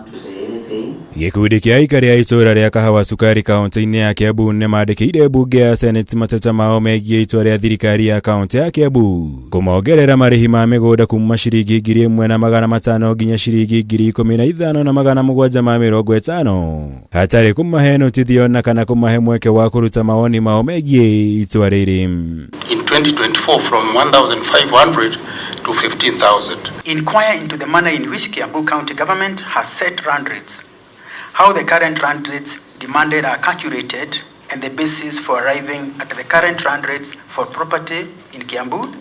want to say anything. Gikundi kia Aikari ya ITUURA ria Kahawa Sukari kaunti-ini ya KIAMBU nimandikĩire mbunge ya Senate mateta mao megiĩ itua ria thirikari ya kaunti ya KIAMBU kumongerera marihi ma migunda kuma ciringi 1,500 nginya ciringi 15,750 hatari kumahe notithio na kana kumahe mweke wa kuruta mawoni mao megiĩ itua rĩrĩ. In 2024 from 1,500 to 15,000. Inquire into the manner in which KIAMBU County Government has set rand rates, how the current rand rates demanded are calculated, and the basis for arriving at the current rand rates for property in KIAMBU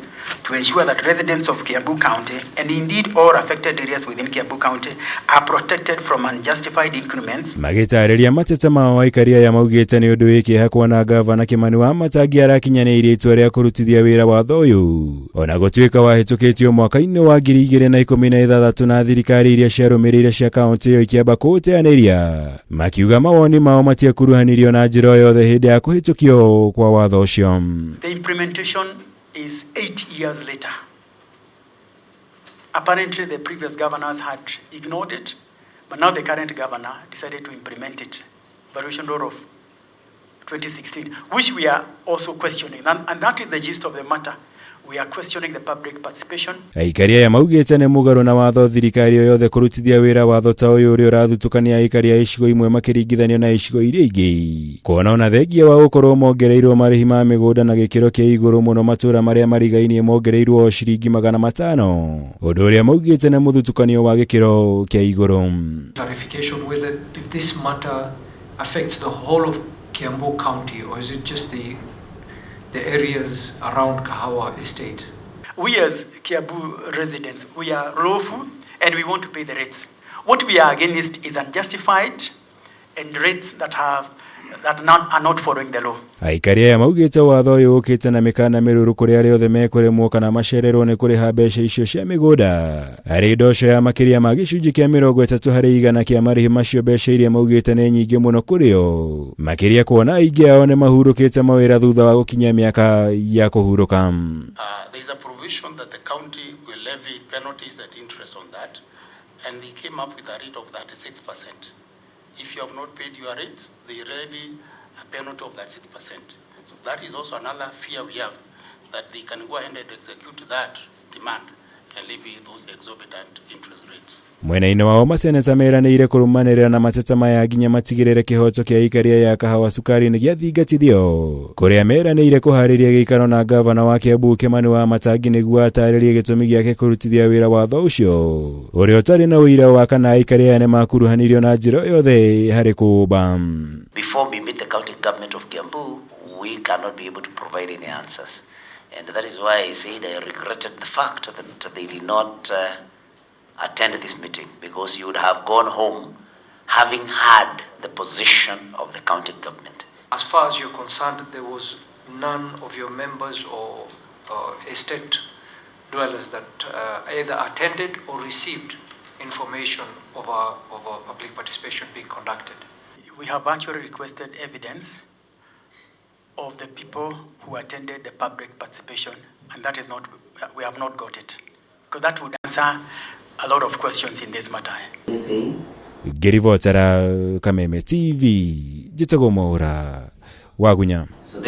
to ensure that residents of KIAMBU County and indeed all affected areas within KIAMBU County are protected from unjustified increments. Magĩtarĩria mateta mao Aikari ya maugĩte nĩ ũndũ wĩkĩ hakwa na gavana Kimani wa Matangi arakinyanĩirie itua rĩa kũrutithia wĩra watho ũyũ ona gũtuĩka wahĩtũkĩtio mwaka-inĩ wa 2016 na thirikari iria ciarũmĩrĩire cia kaunti ĩyo ikĩamba kũũteanĩria makiuga mawoni mao matiekuruhanirio na njĩra o yothe hĩndĩ ya kũhĩtũkio kwa watho ũcio. The implementation is 8 years later. Apparently the previous governors had ignored it, but now the current governor decided to implement it. Valuation law of 2016, which we are also questioning, and that is the gist of the matter. We are questioning the public participation. Aikari ya maugĩte nĩ mũgarũ na watho thirikari o yothe kũrutithia wĩra watho ta ũyũ ũrĩa ũrathutũkania Aikari ya icigo imwe makĩringithanio na icigo iria ingĩ. Kuona ona thengia wa gũkorwo mongereirwo marĩhi ma mĩgũnda na gĩkĩro kĩa igũrũ mũno matũũra marĩa marigainie mongereirwo ciringi 500. Ũndũ ũrĩa maugĩte nĩ mũthutũkanio wa gĩkĩro kĩa igũrũ. Clarification whether this matter affects the whole of KIAMBU County or is it just the areas around Kahawa Estate? We as KIAMBU residents, we are lawful and we want to pay the rates. What we are against is unjustified and rates that are not following the law. Aikari ya maugĩte watho ũyũ ũkĩte na mĩkana mĩrũrũ kũrĩ arĩa othe mekũremwo kana macererwo nĩ kũrĩha mbeca icio cia mĩgũnda. Harĩ ndosho ya makĩria ma gĩcunjĩ kĩa 30% kĩa marĩhi macio mbeca iria maugĩte nĩ nyingĩ mũno kũrĩ o. Makĩria kuona aingĩ ao nĩ mahurũkĩte mawĩra thutha wa gũkinyia mĩaka ya kũhurũka. There is a provision that the county will levy penalties and interest on that, and they came up with a rate of 36%. If you have not paid your rates, they levy a penalty of that 6%. So that is also another fear we have, that they can go ahead and execute that demand and levy those exorbitant interest rates. Mwena-inĩ wao maseneta meranĩire kũrũmanĩrĩra na mateta maya nginya matigĩrĩre kĩhoto kĩa Aikari ya Kahawa Sukari nĩ gĩathingatithio, kũrĩa meranĩire kũharĩria gĩikaro na gavana wa KIAMBU Kimani wa Matangi nĩguo atarĩrie gĩtũmi gĩake kũrutithia wĩra watho ũcio ũrĩa ũtarĩ na ũira wa kana Aikari aya nĩ makuruhanirio na njĩra yothe harĩ kũũmba. Before we meet the county government of KIAMBU, we cannot be able to provide any answers. And that is why I said I regretted the fact that they did not attend this meeting, because you would have gone home having had the position of the county government. As far as you're concerned, there was none of your members or estate dwellers that either attended or received information of a public participation being conducted. We have actually requested evidence of the people who attended the public participation, and that is not, we have not got it, because that would answer a lot of questions in this matter. Ngiri Kameme TV, Jitagomora, Wagunya. So